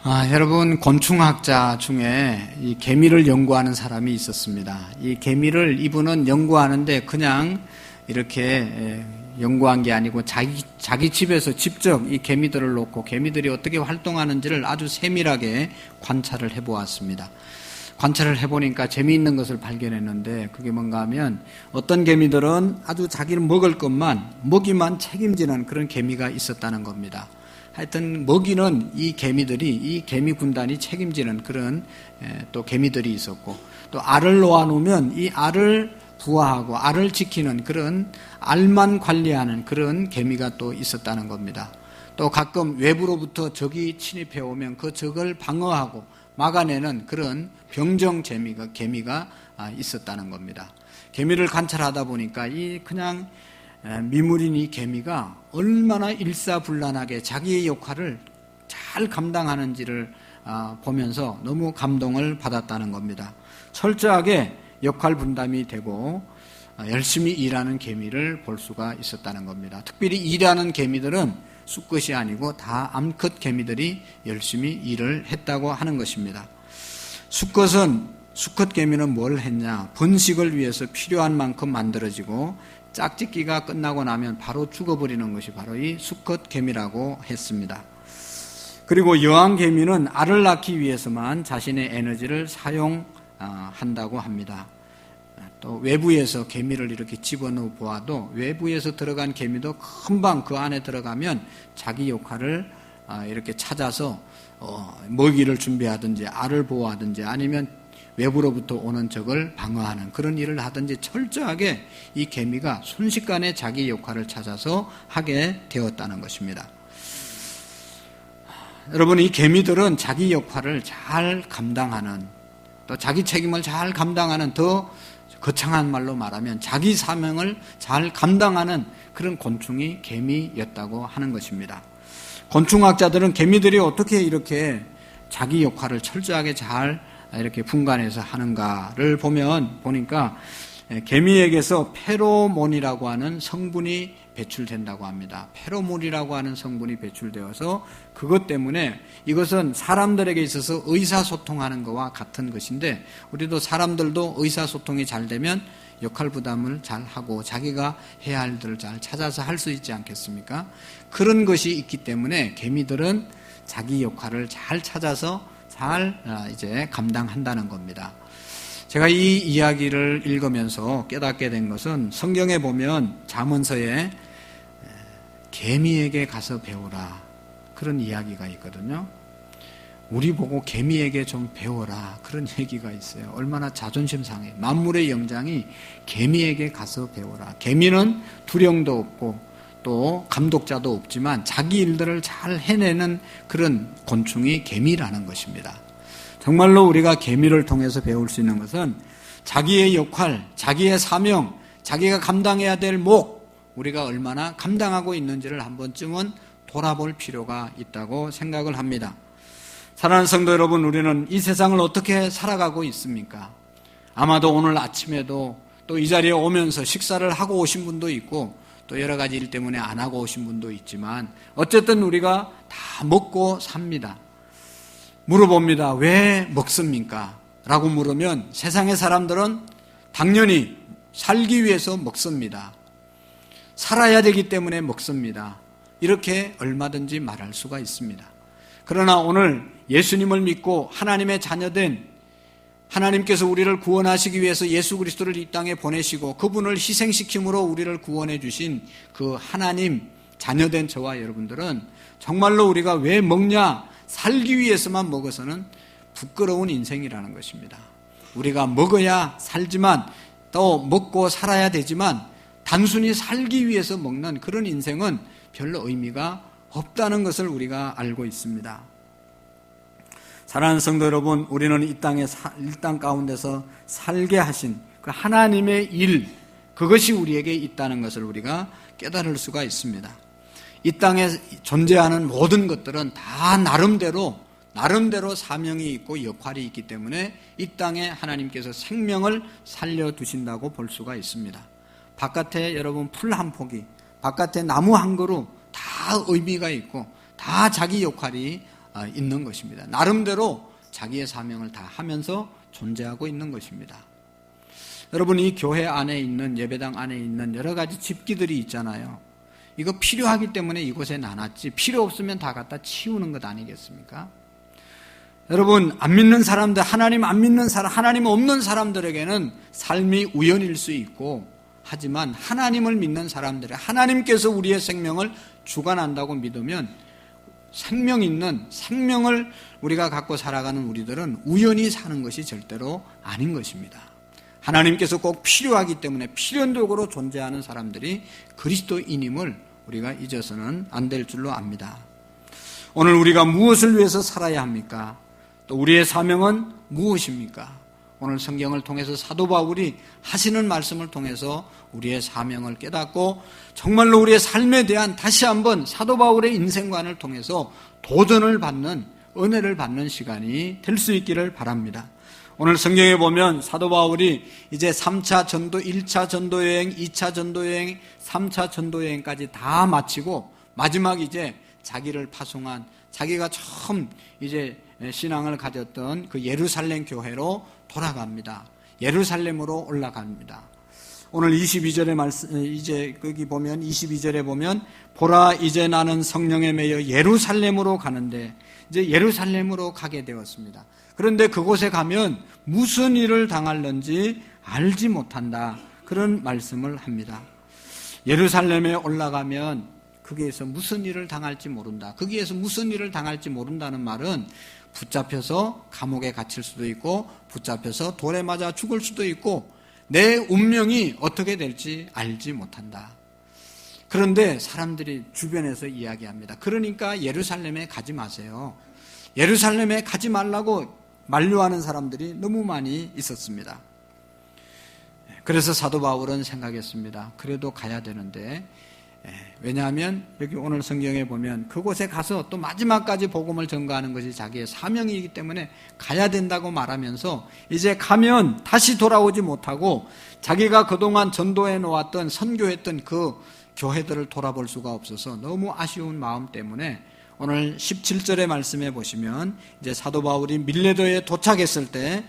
여러분, 곤충학자 중에 이 개미를 연구하는 사람이 있었습니다. 이 개미를 이분은 연구하는데 그냥 이렇게 연구한 게 아니고 자기 집에서 직접 이 개미들을 놓고 개미들이 어떻게 활동하는지를 아주 세밀하게 관찰을 해보았습니다. 관찰을 해보니까 재미있는 것을 발견했는데 그게 뭔가 하면 어떤 개미들은 아주 자기를 먹을 것만, 먹이만 책임지는 그런 개미가 있었다는 겁니다. 하여튼 먹이는 이 개미들이, 이 개미 군단이 책임지는 그런 또 개미들이 있었고, 또 알을 놓아놓으면 이 알을 부화하고 알을 지키는 그런 알만 관리하는 그런 개미가 또 있었다는 겁니다. 또 가끔 외부로부터 적이 침입해 오면 그 적을 방어하고 막아내는 그런 병정 개미가 있었다는 겁니다. 개미를 관찰하다 보니까 이 그냥 미물인 이 개미가 얼마나 일사불란하게 자기의 역할을 잘 감당하는지를 보면서 너무 감동을 받았다는 겁니다. 철저하게 역할 분담이 되고 열심히 일하는 개미를 볼 수가 있었다는 겁니다. 특별히 일하는 개미들은 수컷이 아니고 다 암컷 개미들이 열심히 일을 했다고 하는 것입니다. 수컷 개미는 뭘 했냐? 번식을 위해서 필요한 만큼 만들어지고 짝짓기가 끝나고 나면 바로 죽어버리는 것이 바로 이 수컷 개미라고 했습니다. 그리고 여왕 개미는 알을 낳기 위해서만 자신의 에너지를 사용한다고 합니다. 또 외부에서 개미를 이렇게 집어넣어 보아도 외부에서 들어간 개미도 금방 그 안에 들어가면 자기 역할을 이렇게 찾아서 먹이를 준비하든지 알을 보호하든지 아니면 외부로부터 오는 적을 방어하는 그런 일을 하든지 철저하게 이 개미가 순식간에 자기 역할을 찾아서 하게 되었다는 것입니다. 여러분, 이 개미들은 자기 역할을 잘 감당하는, 또 자기 책임을 잘 감당하는, 더 거창한 말로 말하면 자기 사명을 잘 감당하는 그런 곤충이 개미였다고 하는 것입니다. 곤충학자들은 개미들이 어떻게 이렇게 자기 역할을 철저하게 잘 이렇게 분간해서 하는가를 보니까 개미에게서 페로몬이라고 하는 성분이 배출된다고 합니다. 페로몬이라고 하는 성분이 배출되어서 그것 때문에 이것은 사람들에게 있어서 의사소통하는 것과 같은 것인데, 우리도 사람들도 의사소통이 잘 되면 역할 부담을 잘 하고 자기가 해야 할 일들을 잘 찾아서 할 수 있지 않겠습니까? 그런 것이 있기 때문에 개미들은 자기 역할을 잘 찾아서 잘 이제 감당한다는 겁니다. 제가 이 이야기를 읽으면서 깨닫게 된 것은 성경에 보면 잠언서에 개미에게 가서 배우라 그런 이야기가 있거든요. 우리 보고 개미에게 좀 배워라 그런 얘기가 있어요. 얼마나 자존심 상해. 만물의 영장이 개미에게 가서 배워라. 개미는 두령도 없고 또 감독자도 없지만 자기 일들을 잘 해내는 그런 곤충이 개미라는 것입니다. 정말로 우리가 개미를 통해서 배울 수 있는 것은 자기의 역할, 자기의 사명, 자기가 감당해야 될 목, 우리가 얼마나 감당하고 있는지를 한 번쯤은 돌아볼 필요가 있다고 생각을 합니다. 사랑하는 성도 여러분, 우리는 이 세상을 어떻게 살아가고 있습니까? 아마도 오늘 아침에도 또 이 자리에 오면서 식사를 하고 오신 분도 있고 또 여러 가지 일 때문에 안 하고 오신 분도 있지만 어쨌든 우리가 다 먹고 삽니다. 물어봅니다. 왜 먹습니까? 라고 물으면 세상의 사람들은 당연히 살기 위해서 먹습니다. 살아야 되기 때문에 먹습니다. 이렇게 얼마든지 말할 수가 있습니다. 그러나 오늘 예수님을 믿고 하나님의 자녀된 하나님께서 우리를 구원하시기 위해서 예수 그리스도를 이 땅에 보내시고 그분을 희생시킴으로 우리를 구원해 주신 그 하나님 자녀된 저와 여러분들은 정말로 우리가 왜 먹냐? 살기 위해서만 먹어서는 부끄러운 인생이라는 것입니다. 우리가 먹어야 살지만 또 먹고 살아야 되지만 단순히 살기 위해서 먹는 그런 인생은 별로 의미가 없다는 것을 우리가 알고 있습니다. 사랑하는 성도 여러분, 우리는 이 땅 가운데서 살게 하신 그 하나님의 일, 그것이 우리에게 있다는 것을 우리가 깨달을 수가 있습니다. 이 땅에 존재하는 모든 것들은 다 나름대로 사명이 있고 역할이 있기 때문에 이 땅에 하나님께서 생명을 살려두신다고 볼 수가 있습니다. 바깥에 여러분 풀 한 포기, 바깥에 나무 한 그루 다 의미가 있고 다 자기 역할이 있는 것입니다. 나름대로 자기의 사명을 다 하면서 존재하고 있는 것입니다. 여러분, 이 교회 안에 있는, 예배당 안에 있는 여러 가지 집기들이 있잖아요. 이거 필요하기 때문에 이곳에 나눴지, 필요 없으면 다 갖다 치우는 것 아니겠습니까? 여러분, 안 믿는 사람들, 하나님 안 믿는 사람, 하나님 없는 사람들에게는 삶이 우연일 수 있고, 하지만 하나님을 믿는 사람들의, 하나님께서 우리의 생명을 주관한다고 믿으면 생명 있는 생명을 우리가 갖고 살아가는 우리들은 우연히 사는 것이 절대로 아닌 것입니다. 하나님께서 꼭 필요하기 때문에 필연적으로 존재하는 사람들이 그리스도인임을 우리가 잊어서는 안 될 줄로 압니다. 오늘 우리가 무엇을 위해서 살아야 합니까? 또 우리의 사명은 무엇입니까? 오늘 성경을 통해서 사도 바울이 하시는 말씀을 통해서 우리의 사명을 깨닫고 정말로 우리의 삶에 대한 다시 한번 사도 바울의 인생관을 통해서 도전을 받는, 은혜를 받는 시간이 될 수 있기를 바랍니다. 오늘 성경에 보면 사도 바울이 이제 3차 전도, 1차 전도여행, 2차 전도여행, 3차 전도여행까지 다 마치고 마지막 이제 자기를 파송한, 자기가 처음 이제 신앙을 가졌던 그 예루살렘 교회로 돌아갑니다. 예루살렘으로 올라갑니다. 오늘 22절의 말씀, 이제 거기 보면 22절에 보면 보라 이제 나는 성령에 매여 예루살렘으로 가는데, 이제 예루살렘으로 가게 되었습니다. 그런데 그곳에 가면 무슨 일을 당할는지 알지 못한다, 그런 말씀을 합니다. 예루살렘에 올라가면 거기에서 무슨 일을 당할지 모른다. 거기에서 무슨 일을 당할지 모른다는 말은 붙잡혀서 감옥에 갇힐 수도 있고, 붙잡혀서 돌에 맞아 죽을 수도 있고, 내 운명이 어떻게 될지 알지 못한다. 그런데 사람들이 주변에서 이야기합니다. 그러니까 예루살렘에 가지 마세요. 예루살렘에 가지 말라고 만류하는 사람들이 너무 많이 있었습니다. 그래서 사도 바울은 생각했습니다. 그래도 가야 되는데, 왜냐하면 여기 오늘 성경에 보면 그곳에 가서 또 마지막까지 복음을 전가하는 것이 자기의 사명이기 때문에 가야 된다고 말하면서 이제 가면 다시 돌아오지 못하고 자기가 그동안 전도해 놓았던, 선교했던 그 교회들을 돌아볼 수가 없어서 너무 아쉬운 마음 때문에 오늘 17절의 말씀에 보시면 이제 사도 바울이 밀레도에 도착했을 때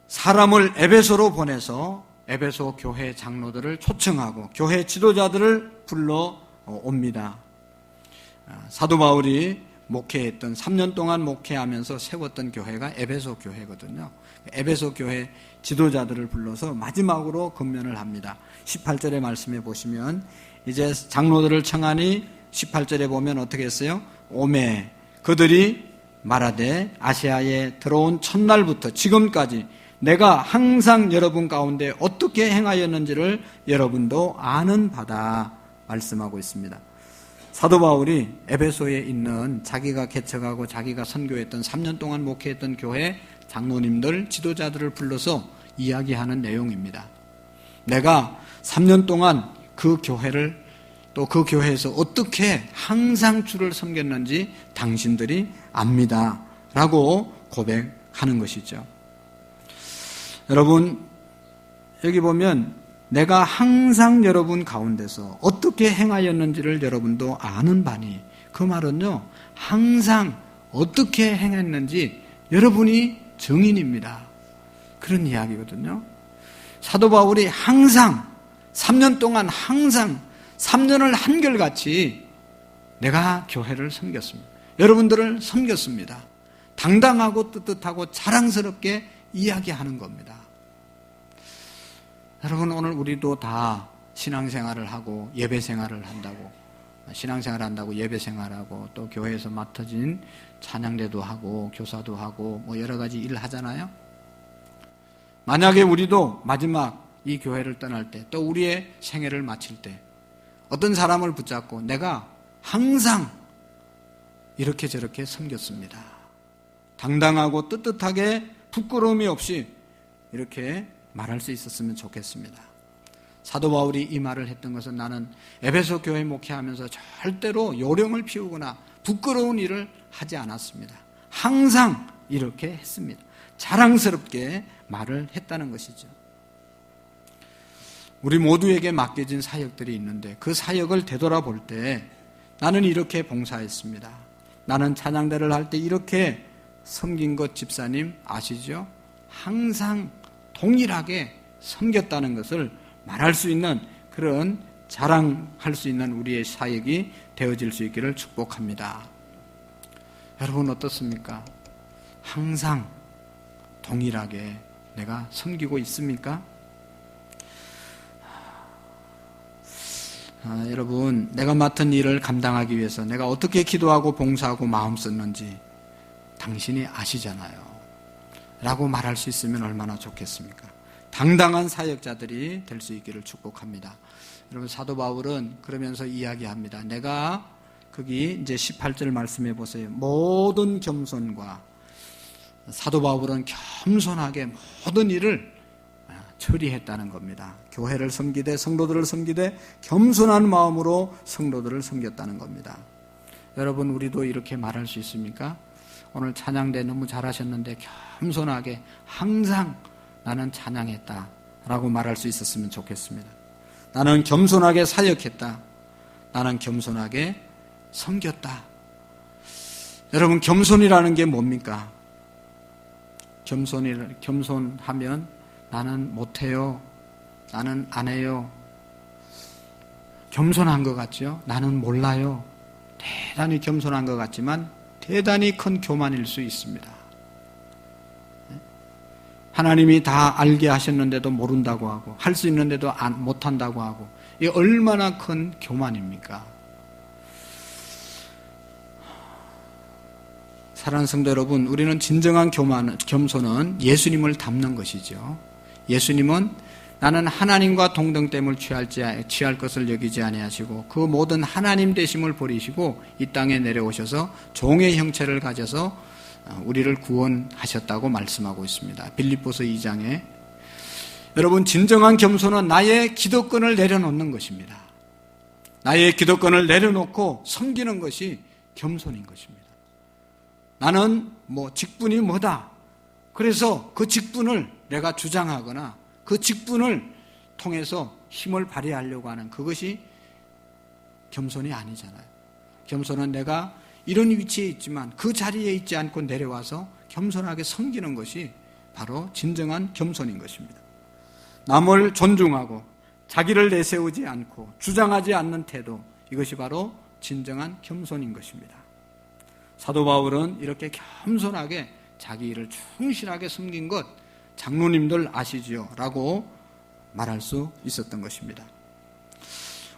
사람을 에베소로 보내서 에베소 교회 장로들을 초청하고 교회 지도자들을 불러 옵니다. 사도 바울이 목회했던, 3년 동안 목회하면서 세웠던 교회가 에베소 교회거든요. 에베소 교회 지도자들을 불러서 마지막으로 건면을 합니다. 18절의 말씀에 보시면 이제 장로들을 청하니 18절에 보면 어떻게 했어요? 오매 그들이 말하되 아시아에 들어온 첫날부터 지금까지 내가 항상 여러분 가운데 어떻게 행하였는지를 여러분도 아는 바다, 말씀하고 있습니다. 사도 바울이 에베소에 있는 자기가 개척하고 자기가 선교했던 3년 동안 목회했던 교회 장로님들, 지도자들을 불러서 이야기하는 내용입니다. 내가 3년 동안 그 교회를, 또 그 교회에서 어떻게 항상 주를 섬겼는지 당신들이 압니다 라고 고백하는 것이죠. 여러분, 여기 보면 내가 항상 여러분 가운데서 어떻게 행하였는지를 여러분도 아는 바니, 그 말은요, 항상 어떻게 행했는지 여러분이 증인입니다. 그런 이야기거든요. 사도 바울이 항상 3년 동안 항상 3년을 한결같이 내가 교회를 섬겼습니다. 여러분들을 섬겼습니다. 당당하고 떳떳하고 자랑스럽게 이야기하는 겁니다. 여러분, 오늘 우리도 다 신앙생활을 하고 예배생활을 한다고, 신앙생활을 한다고 예배생활하고 또 교회에서 맡아진 찬양대도 하고 교사도 하고 뭐 여러 가지 일을 하잖아요. 만약에 우리도 마지막 이 교회를 떠날 때, 또 우리의 생애를 마칠 때 어떤 사람을 붙잡고 내가 항상 이렇게 저렇게 섬겼습니다, 당당하고 떳떳하게 부끄러움이 없이 이렇게 말할 수 있었으면 좋겠습니다. 사도 바울이 이 말을 했던 것은 나는 에베소 교회 목회하면서 절대로 요령을 피우거나 부끄러운 일을 하지 않았습니다. 항상 이렇게 했습니다. 자랑스럽게 말을 했다는 것이죠. 우리 모두에게 맡겨진 사역들이 있는데 그 사역을 되돌아볼 때 나는 이렇게 봉사했습니다, 나는 찬양대를 할 때 이렇게 섬긴 것 집사님 아시죠? 항상 동일하게 섬겼다는 것을 말할 수 있는 그런 자랑할 수 있는 우리의 사역이 되어질 수 있기를 축복합니다. 여러분 어떻습니까? 항상 동일하게 내가 섬기고 있습니까? 여러분, 내가 맡은 일을 감당하기 위해서 내가 어떻게 기도하고 봉사하고 마음 썼는지 당신이 아시잖아요. 라고 말할 수 있으면 얼마나 좋겠습니까? 당당한 사역자들이 될 수 있기를 축복합니다. 여러분, 사도 바울은 그러면서 이야기합니다. 내가 거기 이제 18절 말씀해 보세요. 모든 겸손과, 사도 바울은 겸손하게 모든 일을 처리했다는 겁니다. 교회를 섬기되 성도들을 섬기되 겸손한 마음으로 성도들을 섬겼다는 겁니다. 여러분, 우리도 이렇게 말할 수 있습니까? 오늘 찬양대 너무 잘하셨는데 겸손하게 항상 나는 찬양했다 라고 말할 수 있었으면 좋겠습니다. 나는 겸손하게 사역했다. 나는 겸손하게 섬겼다. 여러분, 겸손이라는 게 뭡니까? 겸손하면 나는 못해요. 나는 안 해요. 겸손한 것 같죠? 나는 몰라요. 대단히 겸손한 것 같지만 대단히 큰 교만일 수 있습니다. 하나님이 다 알게 하셨는데도 모른다고 하고 할 수 있는데도 못한다고 하고 이게 얼마나 큰 교만입니까? 사랑하는 성도 여러분, 우리는 진정한 겸손은 예수님을 닮는 것이죠. 예수님은 나는 하나님과 동등됨을 취할 것을 여기지 아니하시고 그 모든 하나님 되심을 버리시고 이 땅에 내려오셔서 종의 형체를 가져서 우리를 구원하셨다고 말씀하고 있습니다. 빌립보서 2장에. 여러분, 진정한 겸손은 나의 기득권을 내려놓는 것입니다. 나의 기득권을 내려놓고 섬기는 것이 겸손인 것입니다. 나는 직분이 뭐다. 그래서 그 직분을 내가 주장하거나 그 직분을 통해서 힘을 발휘하려고 하는 그것이 겸손이 아니잖아요. 겸손은 내가 이런 위치에 있지만 그 자리에 있지 않고 내려와서 겸손하게 섬기는 것이 바로 진정한 겸손인 것입니다. 남을 존중하고 자기를 내세우지 않고 주장하지 않는 태도, 이것이 바로 진정한 겸손인 것입니다. 사도 바울은 이렇게 겸손하게 자기 일을 충실하게 섬긴 것 장로님들 아시죠? 라고 말할 수 있었던 것입니다.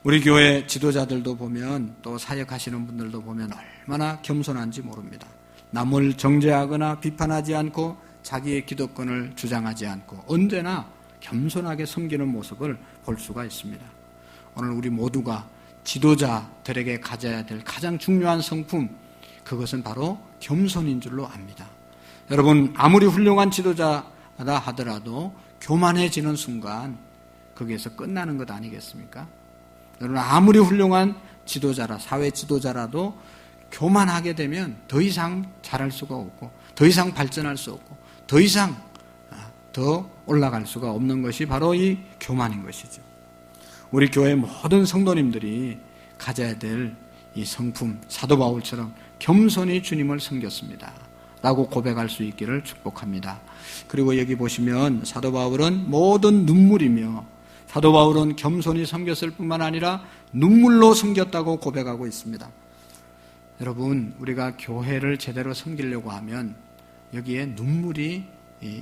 우리 교회 지도자들도 보면 또 사역하시는 분들도 보면 얼마나 겸손한지 모릅니다. 남을 정죄하거나 비판하지 않고 자기의 기득권을 주장하지 않고 언제나 겸손하게 섬기는 모습을 볼 수가 있습니다. 오늘 우리 모두가 지도자들에게 가져야 될 가장 중요한 성품, 그것은 바로 겸손인 줄로 압니다. 여러분, 아무리 훌륭한 지도자다 하더라도 교만해지는 순간 거기에서 끝나는 것 아니겠습니까? 여러분, 아무리 훌륭한 지도자라, 사회 지도자라도 교만하게 되면 더 이상 잘할 수가 없고 더 이상 발전할 수 없고 더 이상 더 올라갈 수가 없는 것이 바로 이 교만인 것이죠. 우리 교회 모든 성도님들이 가져야 될 이 성품, 사도 바울처럼 겸손히 주님을 섬겼습니다 라고 고백할 수 있기를 축복합니다. 그리고 여기 보시면 사도 바울은 모든 눈물이며, 사도 바울은 겸손히 섬겼을 뿐만 아니라 눈물로 섬겼다고 고백하고 있습니다. 여러분, 우리가 교회를 제대로 섬기려고 하면 여기에 눈물이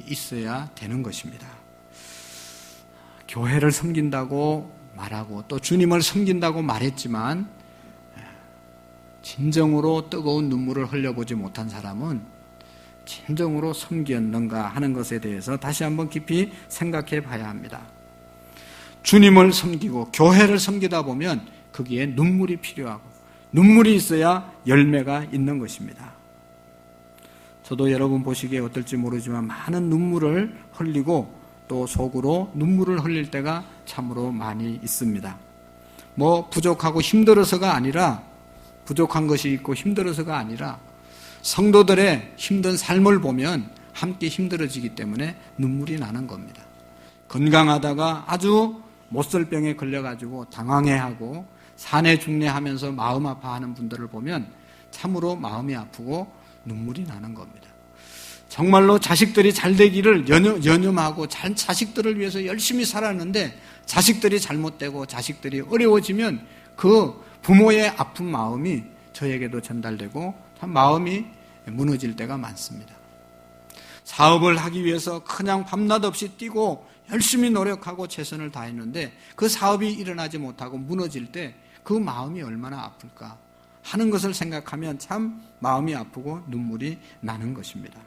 있어야 되는 것입니다. 교회를 섬긴다고 말하고 또 주님을 섬긴다고 말했지만 진정으로 뜨거운 눈물을 흘려보지 못한 사람은 진정으로 섬겼는가 하는 것에 대해서 다시 한번 깊이 생각해 봐야 합니다. 주님을 섬기고 교회를 섬기다 보면 거기에 눈물이 필요하고 눈물이 있어야 열매가 있는 것입니다. 저도 여러분 보시기에 어떨지 모르지만 많은 눈물을 흘리고 또 속으로 눈물을 흘릴 때가 참으로 많이 있습니다. 부족하고 힘들어서가 아니라, 부족한 것이 있고 힘들어서가 아니라 성도들의 힘든 삶을 보면 함께 힘들어지기 때문에 눈물이 나는 겁니다. 건강하다가 아주 못설병에 걸려가지고 당황해하고 사내 중내하면서 마음 아파하는 분들을 보면 참으로 마음이 아프고 눈물이 나는 겁니다. 정말로 자식들이 잘 되기를 연념하고 자식들을 위해서 열심히 살았는데 자식들이 잘못되고 자식들이 어려워지면 그 부모의 아픈 마음이 저에게도 전달되고 참 마음이 무너질 때가 많습니다. 사업을 하기 위해서 그냥 밤낮 없이 뛰고 열심히 노력하고 최선을 다했는데 그 사업이 일어나지 못하고 무너질 때 그 마음이 얼마나 아플까 하는 것을 생각하면 참 마음이 아프고 눈물이 나는 것입니다.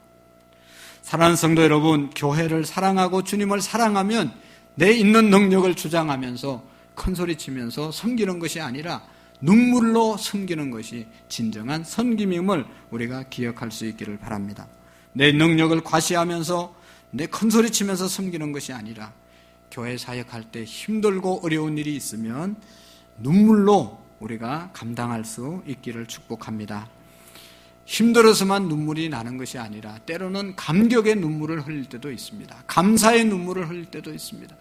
사랑하는 성도 여러분, 교회를 사랑하고 주님을 사랑하면 내 있는 능력을 주장하면서 큰소리치면서 섬기는 것이 아니라 눈물로 섬기는 것이 진정한 섬김임을 우리가 기억할 수 있기를 바랍니다. 내 능력을 과시하면서 내 큰소리치면서 섬기는 것이 아니라 교회 사역할 때 힘들고 어려운 일이 있으면 눈물로 우리가 감당할 수 있기를 축복합니다. 힘들어서만 눈물이 나는 것이 아니라 때로는 감격의 눈물을 흘릴 때도 있습니다. 감사의 눈물을 흘릴 때도 있습니다.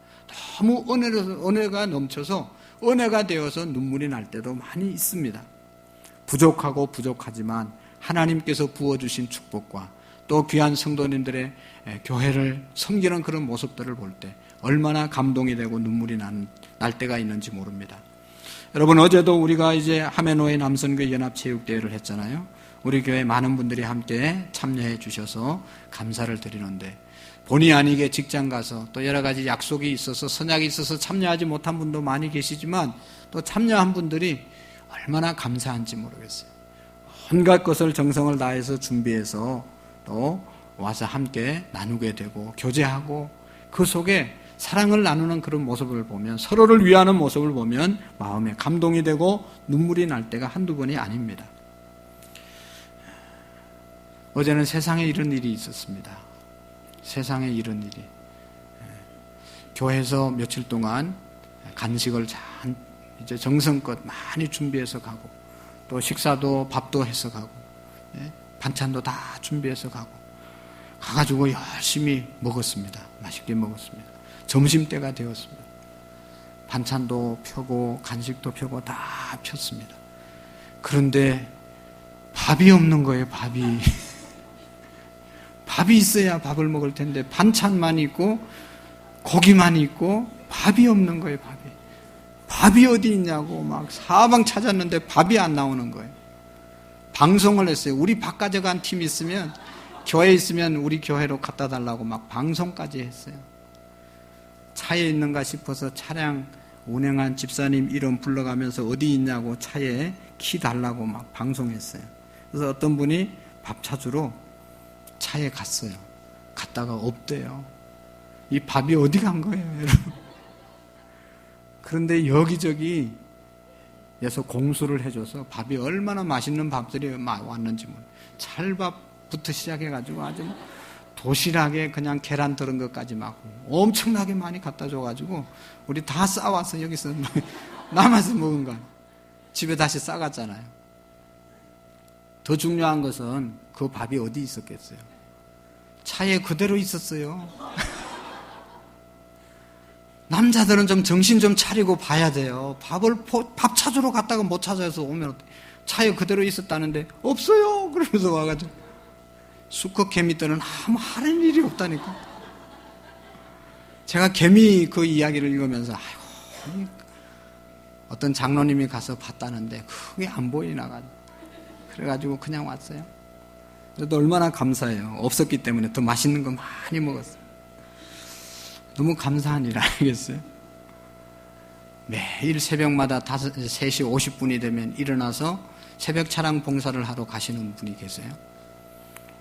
너무 은혜가 넘쳐서 은혜가 되어서 눈물이 날 때도 많이 있습니다. 부족하고 부족하지만 하나님께서 부어주신 축복과 또 귀한 성도님들의 교회를 섬기는 그런 모습들을 볼 때 얼마나 감동이 되고 눈물이 날 때가 있는지 모릅니다. 여러분, 어제도 우리가 이제 하메노의 남선교회 연합체육대회를 했잖아요. 우리 교회 많은 분들이 함께 참여해 주셔서 감사를 드리는데 본의 아니게 직장 가서 또 여러 가지 약속이 있어서 선약이 있어서 참여하지 못한 분도 많이 계시지만 또 참여한 분들이 얼마나 감사한지 모르겠어요. 온갖 것을 정성을 다해서 준비해서 또 와서 함께 나누게 되고 교제하고 그 속에 사랑을 나누는 그런 모습을 보면 서로를 위하는 모습을 보면 마음에 감동이 되고 눈물이 날 때가 한두 번이 아닙니다. 어제는 세상에 이런 일이 있었습니다. 세상에 이런 일이. 교회에서 며칠 동안 간식을 이제 정성껏 많이 준비해서 가고 또 식사도 밥도 해서 가고 반찬도 다 준비해서 가가지고 열심히 먹었습니다. 맛있게 먹었습니다. 점심때가 되었습니다. 반찬도 펴고 간식도 펴고 다 폈습니다. 그런데 밥이 없는 거예요. 밥이 있어야 밥을 먹을 텐데 반찬만 있고 고기만 있고 밥이 없는 거예요. 밥이 어디 있냐고 막 사방 찾았는데 밥이 안 나오는 거예요. 방송을 했어요. 우리 밥 가져간 팀 있으면 교회에 있으면 우리 교회로 갖다 달라고 막 방송까지 했어요. 차에 있는가 싶어서 차량 운행한 집사님 이름 불러가면서 어디 있냐고 차에 키 달라고 막 방송했어요. 그래서 어떤 분이 밥 찾으러 차에 갔어요. 갔다가 없대요. 이 밥이 어디 간 거예요, 여러분? 그런데 여기저기 에서 공수를 해줘서 밥이 얼마나 맛있는 밥들이 왔는지 몰라요. 찰밥부터 시작해가지고 아주 도시락에 그냥 계란 들은 것까지 막 엄청나게 많이 갖다 줘가지고 우리 다 싸와서 여기서 남아서 먹은 거 집에 다시 싸갔잖아요. 더 중요한 것은 그 밥이 어디 있었겠어요? 차에 그대로 있었어요. 남자들은 좀 정신 좀 차리고 봐야 돼요. 밥 찾으러 갔다가 못 찾아서 오면 차에 그대로 있었다는데 없어요. 그러면서 와가지고 수컷 개미들은 아무 하는 일이 없다니까. 제가 개미 그 이야기를 읽으면서 아이고 어떤 장로님이 가서 봤다는데 그게 안 보이나 가지고 그래가지고 그냥 왔어요. 그래도 얼마나 감사해요. 없었기 때문에 더 맛있는 거 많이 먹었어요. 너무 감사한 일 아니겠어요? 매일 새벽마다 3시 50분이 되면 일어나서 새벽 차량 봉사를 하러 가시는 분이 계세요.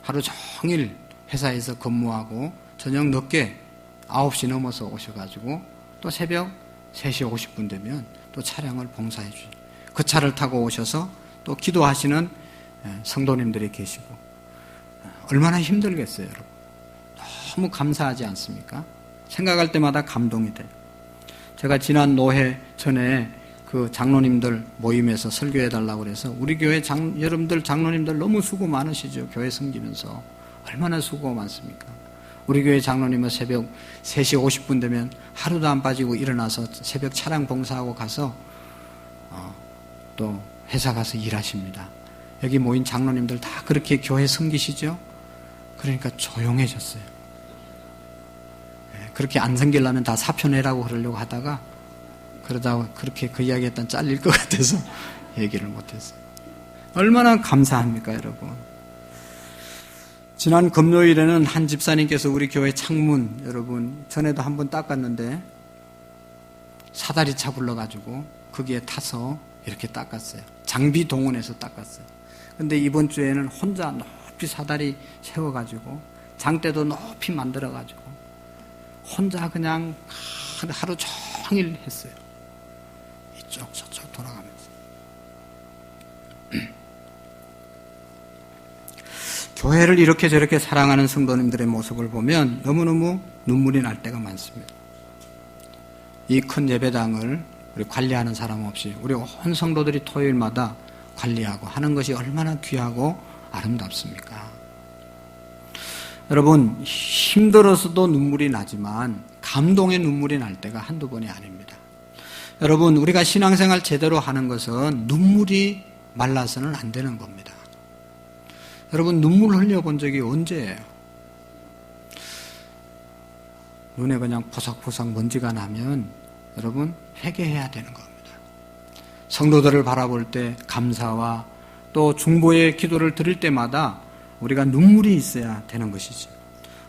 하루 종일 회사에서 근무하고 저녁 늦게 9시 넘어서 오셔가지고 또 새벽 3시 50분 되면 또 차량을 봉사해 주죠. 그 차를 타고 오셔서 또 기도하시는 성도님들이 계시고 얼마나 힘들겠어요, 여러분. 너무 감사하지 않습니까? 생각할 때마다 감동이 돼요. 제가 지난 노회 전에 그 장로님들 모임에서 설교해달라고 그래서 우리 교회 여러분들 장로님들 너무 수고 많으시죠. 교회 섬기면서 얼마나 수고 많습니까? 우리 교회 장로님은 새벽 3시 50분 되면 하루도 안 빠지고 일어나서 새벽 차량 봉사하고 가서 또 회사 가서 일하십니다. 여기 모인 장로님들 다 그렇게 교회 섬기시죠? 그러니까 조용해졌어요. 그렇게 안 섬기려면 다 사표 내라고 그러려고 하다가 그러다가 그렇게 그 이야기 했던 잘릴 것 같아서 얘기를 못했어요. 얼마나 감사합니까, 여러분? 지난 금요일에는 한 집사님께서 우리 교회 창문, 여러분, 전에도 한번 닦았는데 사다리차 불러가지고 거기에 타서 이렇게 닦았어요. 장비 동원해서 닦았어요. 근데 이번 주에는 혼자 높이 사다리 세워가지고 장대도 높이 만들어가지고 혼자 그냥 하루 종일 했어요. 이쪽 저쪽 돌아가면서. 교회를 이렇게 저렇게 사랑하는 성도님들의 모습을 보면 너무너무 눈물이 날 때가 많습니다. 이 큰 예배당을 우리 관리하는 사람 없이 우리 온 성도들이 토요일마다 관리하고 하는 것이 얼마나 귀하고 아름답습니까? 여러분, 힘들어서도 눈물이 나지만 감동의 눈물이 날 때가 한두 번이 아닙니다. 여러분, 우리가 신앙생활 제대로 하는 것은 눈물이 말라서는 안 되는 겁니다. 여러분, 눈물 흘려본 적이 언제예요? 눈에 그냥 포삭포삭 먼지가 나면 여러분 회개해야 되는 겁니다. 성도들을 바라볼 때 감사와 또 중보의 기도를 드릴 때마다 우리가 눈물이 있어야 되는 것이죠.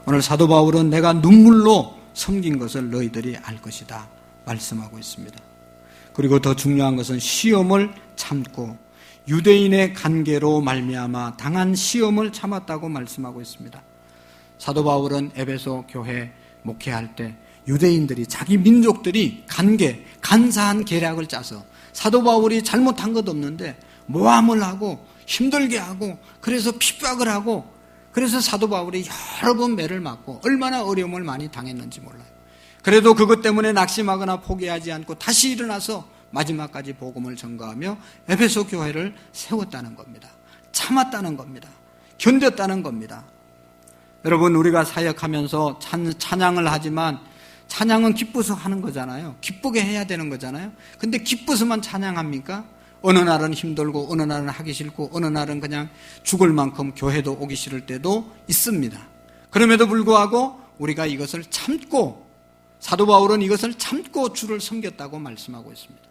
오늘 사도 바울은 내가 눈물로 섬긴 것을 너희들이 알 것이다 말씀하고 있습니다. 그리고 더 중요한 것은 시험을 참고 유대인의 관계로 말미암아 당한 시험을 참았다고 말씀하고 있습니다. 사도 바울은 에베소 교회 목회할 때 유대인들이 자기 민족들이 간사한 계략을 짜서 사도 바울이 잘못한 것 없는데 모함을 하고 힘들게 하고 그래서 핍박을 하고 그래서 사도 바울이 여러 번 매를 맞고 얼마나 어려움을 많이 당했는지 몰라요. 그래도 그것 때문에 낙심하거나 포기하지 않고 다시 일어나서 마지막까지 복음을 전가하며 에베소 교회를 세웠다는 겁니다. 참았다는 겁니다. 견뎠다는 겁니다. 여러분, 우리가 사역하면서 찬양을 하지만 찬양은 기뻐서 하는 거잖아요. 기쁘게 해야 되는 거잖아요. 근데 기뻐서만 찬양합니까? 어느 날은 힘들고 어느 날은 하기 싫고 어느 날은 그냥 죽을 만큼 교회도 오기 싫을 때도 있습니다. 그럼에도 불구하고 우리가 이것을 참고 사도 바울은 이것을 참고 주를 섬겼다고 말씀하고 있습니다.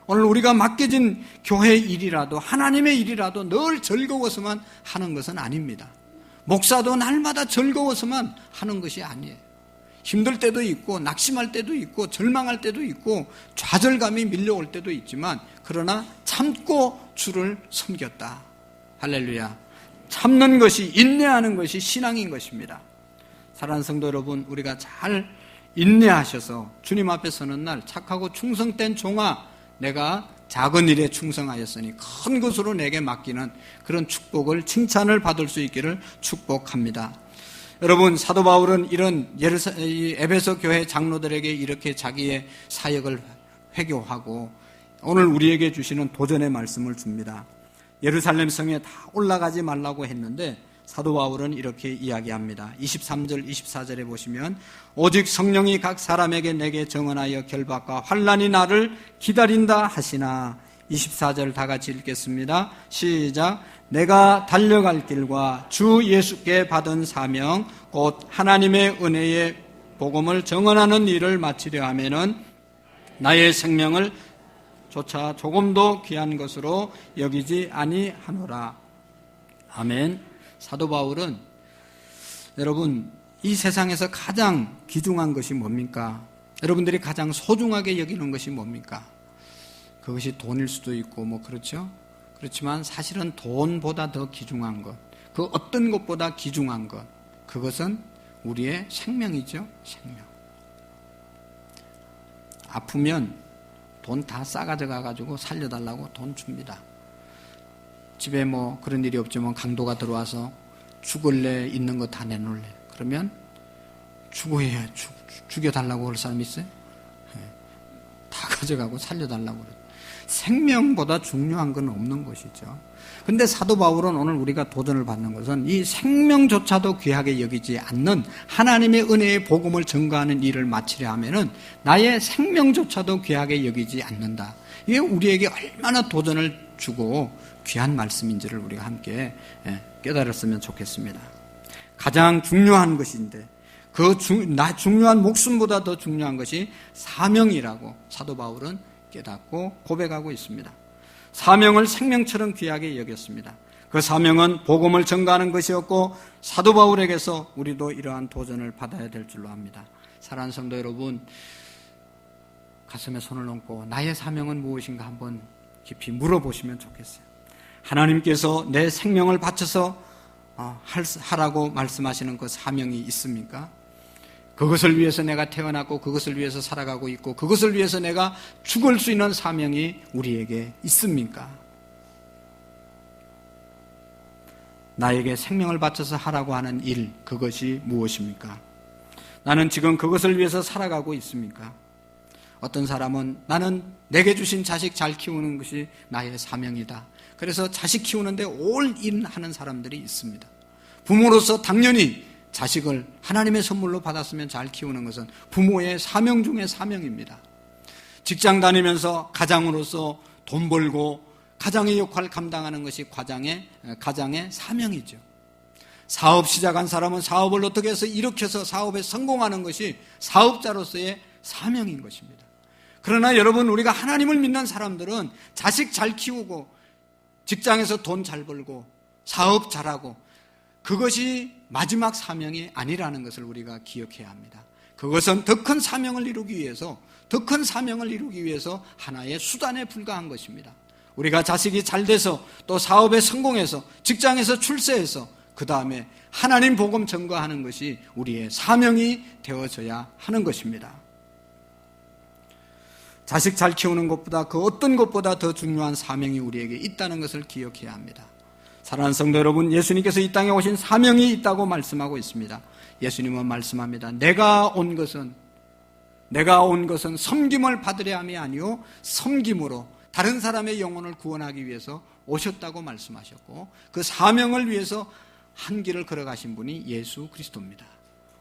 오늘 우리가 맡겨진 교회 일이라도 하나님의 일이라도 늘 즐거워서만 하는 것은 아닙니다. 목사도 날마다 즐거워서만 하는 것이 아니에요. 힘들 때도 있고 낙심할 때도 있고 절망할 때도 있고 좌절감이 밀려올 때도 있지만 그러나 참고 주를 섬겼다. 할렐루야. 참는 것이 인내하는 것이 신앙인 것입니다. 사랑하는 성도 여러분, 우리가 잘 인내하셔서 주님 앞에 서는 날 착하고 충성된 종아 내가 작은 일에 충성하였으니 큰 것으로 내게 맡기는 그런 축복을 칭찬을 받을 수 있기를 축복합니다. 여러분, 사도 바울은 이런 에베소 교회 장로들에게 이렇게 자기의 사역을 회교하고 오늘 우리에게 주시는 도전의 말씀을 줍니다. 예루살렘 성에 다 올라가지 말라고 했는데 사도 바울은 이렇게 이야기합니다. 23절 24절에 보시면 오직 성령이 각 사람에게 내게 정언하여 결박과 환난이 나를 기다린다 하시나 24절 다 같이 읽겠습니다. 시작. 내가 달려갈 길과 주 예수께 받은 사명 곧 하나님의 은혜의 복음을 정언하는 일을 마치려 하면은 나의 생명을 조차 조금도 귀한 것으로 여기지 아니하노라. 아멘. 사도 바울은 여러분 이 세상에서 가장 귀중한 것이 뭡니까? 여러분들이 가장 소중하게 여기는 것이 뭡니까? 그것이 돈일 수도 있고 뭐 그렇죠? 그렇지만 사실은 돈보다 더 귀중한 것, 그 어떤 것보다 귀중한 것, 그것은 우리의 생명이죠. 생명. 아프면 돈 다 싸가져 가지고 살려달라고 돈 줍니다. 집에 뭐 그런 일이 없지만 강도가 들어와서 죽을래 있는 거 다 내놓을래. 그러면 죽여달라고 할 사람이 있어요? 다 가져가고 살려달라고 그래요. 생명보다 중요한 건 없는 것이죠. 근데 사도 바울은 오늘 우리가 도전을 받는 것은 이 생명조차도 귀하게 여기지 않는 하나님의 은혜의 복음을 전가하는 일을 마치려 하면은 나의 생명조차도 귀하게 여기지 않는다. 이게 우리에게 얼마나 도전을 주고 귀한 말씀인지를 우리가 함께 깨달았으면 좋겠습니다. 가장 중요한 것인데 중요한 목숨보다 더 중요한 것이 사명이라고 사도 바울은 깨닫고 고백하고 있습니다. 사명을 생명처럼 귀하게 여겼습니다. 그 사명은 복음을 전가하는 것이었고 사도 바울에게서 우리도 이러한 도전을 받아야 될 줄로 압니다. 사랑하는 성도 여러분, 가슴에 손을 얹고 나의 사명은 무엇인가 한번 깊이 물어보시면 좋겠어요. 하나님께서 내 생명을 바쳐서 하라고 말씀하시는 그 사명이 있습니까? 그것을 위해서 내가 태어났고 그것을 위해서 살아가고 있고 그것을 위해서 내가 죽을 수 있는 사명이 우리에게 있습니까? 나에게 생명을 바쳐서 하라고 하는 일, 그것이 무엇입니까? 나는 지금 그것을 위해서 살아가고 있습니까? 어떤 사람은 나는 내게 주신 자식 잘 키우는 것이 나의 사명이다. 그래서 자식 키우는데 올인하는 사람들이 있습니다. 부모로서 당연히 자식을 하나님의 선물로 받았으면 잘 키우는 것은 부모의 사명 중의 사명입니다. 직장 다니면서 가장으로서 돈 벌고 가장의 역할을 감당하는 것이 가장의 사명이죠. 사업 시작한 사람은 사업을 어떻게 해서 일으켜서 사업에 성공하는 것이 사업자로서의 사명인 것입니다. 그러나 여러분, 우리가 하나님을 믿는 사람들은 자식 잘 키우고 직장에서 돈 잘 벌고 사업 잘하고 그것이 마지막 사명이 아니라는 것을 우리가 기억해야 합니다. 그것은 더 큰 사명을 이루기 위해서 하나의 수단에 불과한 것입니다. 우리가 자식이 잘 돼서 또 사업에 성공해서 직장에서 출세해서 그 다음에 하나님 복음 전거하는 것이 우리의 사명이 되어져야 하는 것입니다. 자식 잘 키우는 것보다 그 어떤 것보다 더 중요한 사명이 우리에게 있다는 것을 기억해야 합니다. 사랑하는 성도 여러분, 예수님께서 이 땅에 오신 사명이 있다고 말씀하고 있습니다. 예수님은 말씀합니다. 내가 온 것은 섬김을 받으려 함이 아니요 섬김으로 다른 사람의 영혼을 구원하기 위해서 오셨다고 말씀하셨고 그 사명을 위해서 한 길을 걸어가신 분이 예수 그리스도입니다.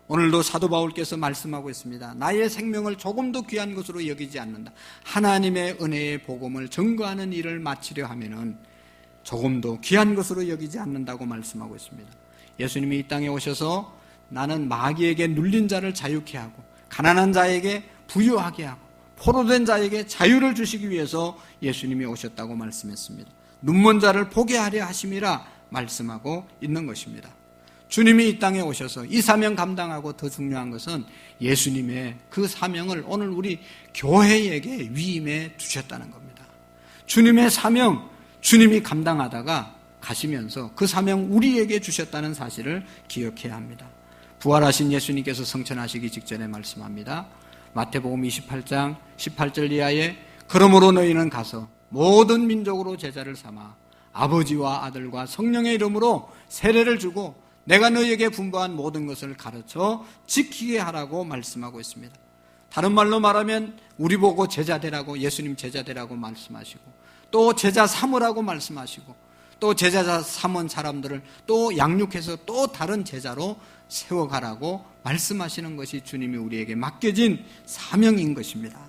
오늘도 사도 바울께서 말씀하고 있습니다. 나의 생명을 조금도 귀한 것으로 여기지 않는다. 하나님의 은혜의 복음을 전거하는 일을 마치려 하면은 조금도 귀한 것으로 여기지 않는다고 말씀하고 있습니다. 예수님이 이 땅에 오셔서 나는 마귀에게 눌린 자를 자유케 하고 가난한 자에게 부유하게 하고 포로된 자에게 자유를 주시기 위해서 예수님이 오셨다고 말씀했습니다. 눈먼 자를 보게 하려 하심이라 말씀하고 있는 것입니다. 주님이 이 땅에 오셔서 이 사명 감당하고 더 중요한 것은 예수님의 그 사명을 오늘 우리 교회에게 위임해 주셨다는 겁니다. 주님의 사명, 주님이 감당하다가 가시면서 그 사명 우리에게 주셨다는 사실을 기억해야 합니다. 부활하신 예수님께서 성천하시기 직전에 말씀합니다. 마태복음 28장 18절 이하에 그러므로 너희는 가서 모든 민족으로 제자를 삼아 아버지와 아들과 성령의 이름으로 세례를 주고 내가 너희에게 분부한 모든 것을 가르쳐 지키게 하라고 말씀하고 있습니다. 다른 말로 말하면 우리 보고 제자 되라고, 예수님 제자 되라고 말씀하시고 또 제자 삼으라고 말씀하시고 또 제자 삼은 사람들을 또 양육해서 또 다른 제자로 세워가라고 말씀하시는 것이 주님이 우리에게 맡겨진 사명인 것입니다.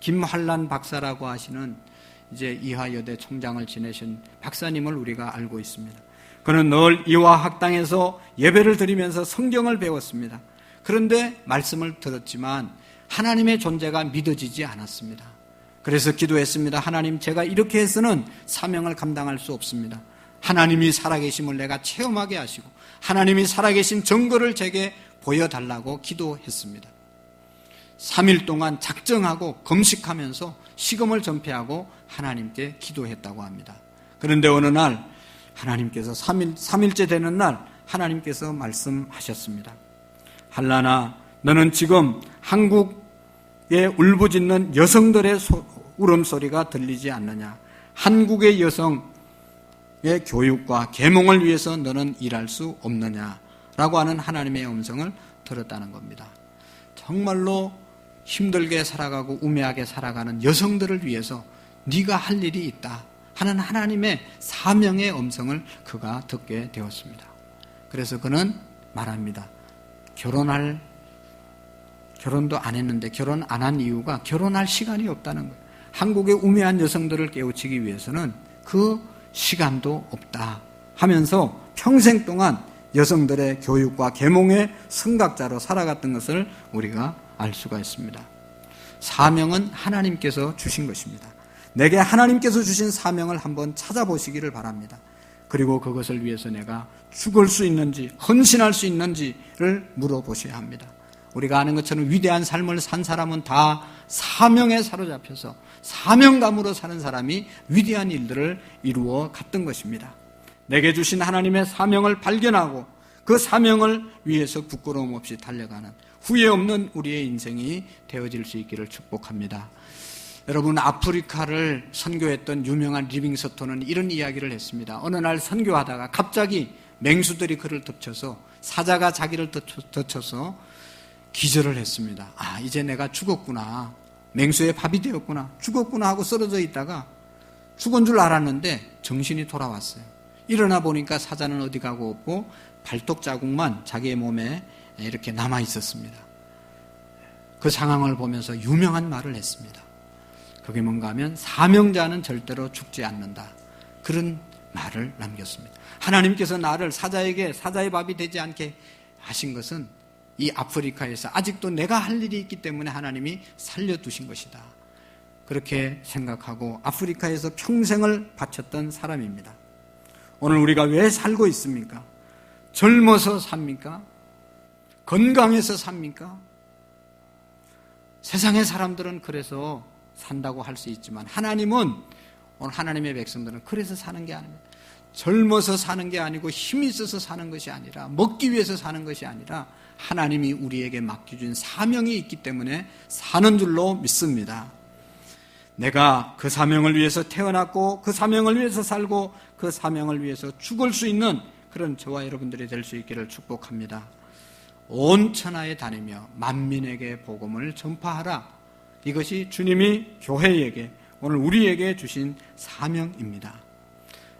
김환란 박사라고 하시는 이제 이화여대 총장을 지내신 박사님을 우리가 알고 있습니다. 그는 늘 이화학당에서 예배를 드리면서 성경을 배웠습니다. 그런데 말씀을 들었지만 하나님의 존재가 믿어지지 않았습니다. 그래서 기도했습니다. 하나님, 제가 이렇게 해서는 사명을 감당할 수 없습니다. 하나님이 살아계심을 내가 체험하게 하시고 하나님이 살아계신 증거를 제게 보여달라고 기도했습니다. 3일 동안 작정하고 금식하면서 식음을 전폐하고 하나님께 기도했다고 합니다. 그런데 어느 날 하나님께서 3일째 되는 날 하나님께서 말씀하셨습니다. 한란아, 너는 지금 한국에 울부짖는 여성들의 울음소리가 들리지 않느냐? 한국의 여성의 교육과 계몽을 위해서 너는 일할 수 없느냐라고 하는 하나님의 음성을 들었다는 겁니다. 정말로 힘들게 살아가고 우매하게 살아가는 여성들을 위해서 네가 할 일이 있다 하는 하나님의 사명의 음성을 그가 듣게 되었습니다. 그래서 그는 말합니다. 결혼도 안 했는데 결혼 안 한 이유가 결혼할 시간이 없다는 거예요. 한국의 우매한 여성들을 깨우치기 위해서는 그 시간도 없다 하면서 평생 동안 여성들의 교육과 계몽의 선각자로 살아갔던 것을 우리가 알 수가 있습니다. 사명은 하나님께서 주신 것입니다. 내게 하나님께서 주신 사명을 한번 찾아보시기를 바랍니다. 그리고 그것을 위해서 내가 죽을 수 있는지 헌신할 수 있는지를 물어보셔야 합니다. 우리가 아는 것처럼 위대한 삶을 산 사람은 다 사명에 사로잡혀서 사명감으로 사는 사람이 위대한 일들을 이루어 갔던 것입니다. 내게 주신 하나님의 사명을 발견하고 그 사명을 위해서 부끄러움 없이 달려가는 후회 없는 우리의 인생이 되어질 수 있기를 축복합니다. 여러분, 아프리카를 선교했던 유명한 리빙스톤은 이런 이야기를 했습니다. 어느 날 선교하다가 갑자기 맹수들이 그를 덮쳐서, 사자가 자기를 덮쳐서 기절을 했습니다. 아, 이제 내가 죽었구나, 맹수의 밥이 되었구나, 죽었구나 하고 쓰러져 있다가 죽은 줄 알았는데 정신이 돌아왔어요. 일어나 보니까 사자는 어디 가고 없고 발톱 자국만 자기의 몸에 이렇게 남아 있었습니다. 그 상황을 보면서 유명한 말을 했습니다. 그게 뭔가 하면 사명자는 절대로 죽지 않는다, 그런 말을 남겼습니다. 하나님께서 나를 사자의 밥이 되지 않게 하신 것은 이 아프리카에서 아직도 내가 할 일이 있기 때문에 하나님이 살려두신 것이다, 그렇게 생각하고 아프리카에서 평생을 바쳤던 사람입니다. 오늘 우리가 왜 살고 있습니까? 젊어서 삽니까? 건강해서 삽니까? 세상의 사람들은 그래서 산다고 할 수 있지만 하나님은, 오늘 하나님의 백성들은 그래서 사는 게 아닙니다. 젊어서 사는 게 아니고 힘이 있어서 사는 것이 아니라, 먹기 위해서 사는 것이 아니라 하나님이 우리에게 맡겨준 사명이 있기 때문에 사는 줄로 믿습니다. 내가 그 사명을 위해서 태어났고 그 사명을 위해서 살고 그 사명을 위해서 죽을 수 있는 그런 저와 여러분들이 될 수 있기를 축복합니다. 온 천하에 다니며 만민에게 복음을 전파하라, 이것이 주님이 교회에게, 오늘 우리에게 주신 사명입니다.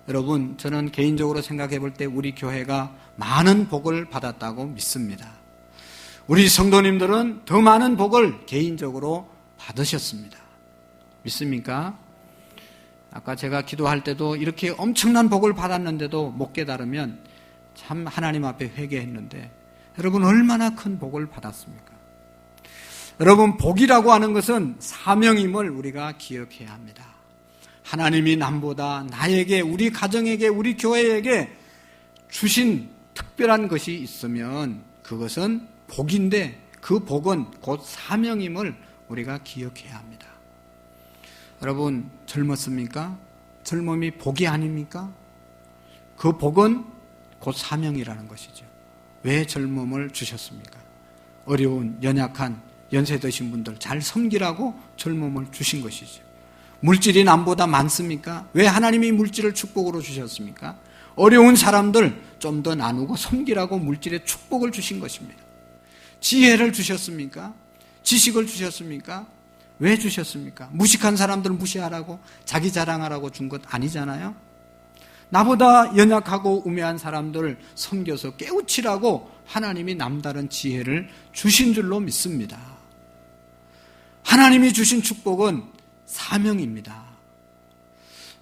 여러분, 저는 개인적으로 생각해 볼 때 우리 교회가 많은 복을 받았다고 믿습니다. 우리 성도님들은 더 많은 복을 개인적으로 받으셨습니다. 믿습니까? 아까 제가 기도할 때도 이렇게 엄청난 복을 받았는데도 못 깨달으면 참 하나님 앞에 회개했는데, 여러분 얼마나 큰 복을 받았습니까? 여러분, 복이라고 하는 것은 사명임을 우리가 기억해야 합니다. 하나님이 남보다 나에게, 우리 가정에게, 우리 교회에게 주신 특별한 것이 있으면 그것은 복인데, 그 복은 곧 사명임을 우리가 기억해야 합니다. 여러분, 젊었습니까? 젊음이 복이 아닙니까? 그 복은 곧 사명이라는 것이죠. 왜 젊음을 주셨습니까? 어려운, 연약한, 연세 드신 분들 잘 섬기라고 젊음을 주신 것이죠. 물질이 남보다 많습니까? 왜 하나님이 물질을 축복으로 주셨습니까? 어려운 사람들 좀 더 나누고 섬기라고 물질의 축복을 주신 것입니다. 지혜를 주셨습니까? 지식을 주셨습니까? 왜 주셨습니까? 무식한 사람들 무시하라고, 자기 자랑하라고 준 것 아니잖아요. 나보다 연약하고 우매한 사람들을 섬겨서 깨우치라고 하나님이 남다른 지혜를 주신 줄로 믿습니다. 하나님이 주신 축복은 사명입니다.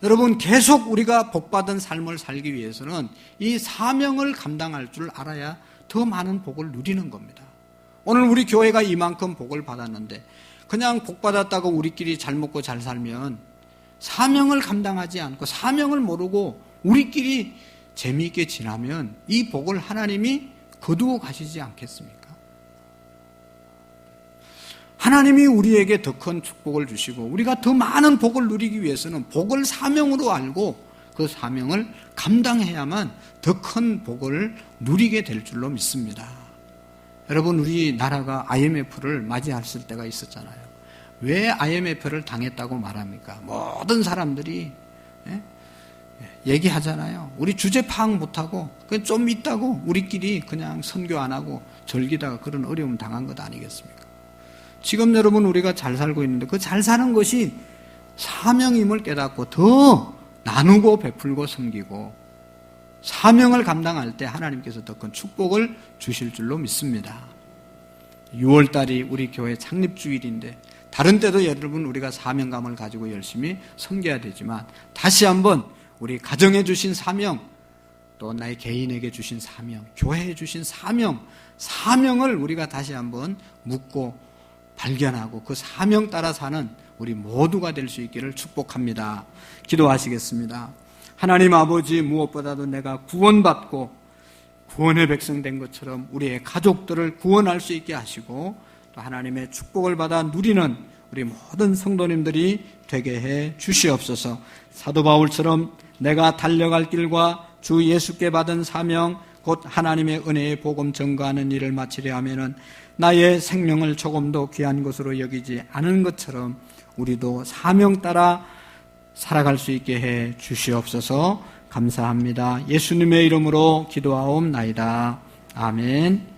여러분, 계속 우리가 복받은 삶을 살기 위해서는 이 사명을 감당할 줄 알아야 더 많은 복을 누리는 겁니다. 오늘 우리 교회가 이만큼 복을 받았는데 그냥 복받았다고 우리끼리 잘 먹고 잘 살면, 사명을 감당하지 않고 사명을 모르고 우리끼리 재미있게 지나면 이 복을 하나님이 거두어 가시지 않겠습니까? 하나님이 우리에게 더 큰 축복을 주시고 우리가 더 많은 복을 누리기 위해서는 복을 사명으로 알고 그 사명을 감당해야만 더 큰 복을 누리게 될 줄로 믿습니다. 여러분, 우리나라가 IMF를 맞이했을 때가 있었잖아요. 왜 IMF를 당했다고 말합니까? 모든 사람들이 얘기하잖아요. 우리 주제 파악 못하고 좀 있다고 우리끼리 그냥 선교 안 하고 즐기다가 그런 어려움 당한 것 아니겠습니까? 지금 여러분, 우리가 잘 살고 있는데 그 잘 사는 것이 사명임을 깨닫고 더 나누고 베풀고 섬기고 사명을 감당할 때 하나님께서 더 큰 축복을 주실 줄로 믿습니다. 6월달이 우리 교회 창립주일인데 다른 때도 여러분 우리가 사명감을 가지고 열심히 섬겨야 되지만 다시 한번 우리 가정에 주신 사명, 또 나의 개인에게 주신 사명, 교회에 주신 사명을 우리가 다시 한번 묻고 발견하고 그 사명 따라 사는 우리 모두가 될 수 있기를 축복합니다. 기도하시겠습니다. 하나님 아버지, 무엇보다도 내가 구원받고 구원의 백성 된 것처럼 우리의 가족들을 구원할 수 있게 하시고 또 하나님의 축복을 받아 누리는 우리 모든 성도님들이 되게 해 주시옵소서. 사도 바울처럼 내가 달려갈 길과 주 예수께 받은 사명 곧 하나님의 은혜의 복음 전가하는 일을 마치려 하면은 나의 생명을 조금도 귀한 것으로 여기지 않은 것처럼 우리도 사명 따라 살아갈 수 있게 해 주시옵소서. 감사합니다. 예수님의 이름으로 기도하옵나이다. 아멘.